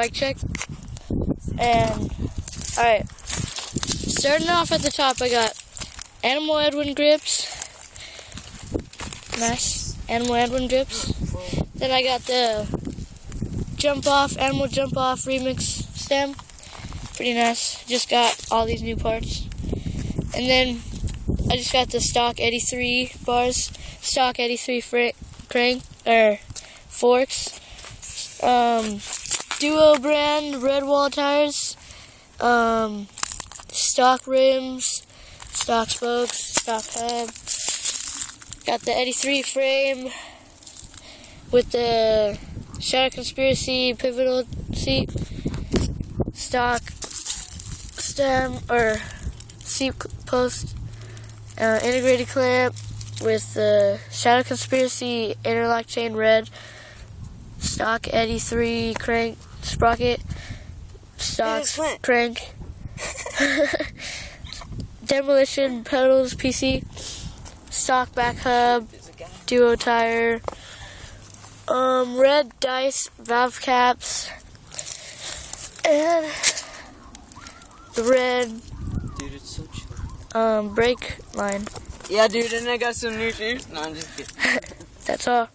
bike check. And, alright. Starting off at the top, I got Animal Edwin grips. Nice. Animal Edwin grips. Then I got the Animal Jump Off remix stem. Pretty nice. Just got all these new parts. And then I just got the stock 83 bars, stock 83 crank forks, Duo brand red wall tires, stock rims, stock spokes, stock hub. Got the 83 frame with the Shadow Conspiracy pivotal seat, stock stem or seat post, integrated clamp with the Shadow Conspiracy interlock chain red, stock 83 crank sprocket, stock crank, demolition pedals PC, stock back hub, duo tire, red dice valve caps, and the red dude, it's so chill. brake line. Yeah, dude, and I got some new shoes. No, I'm just kidding. That's all.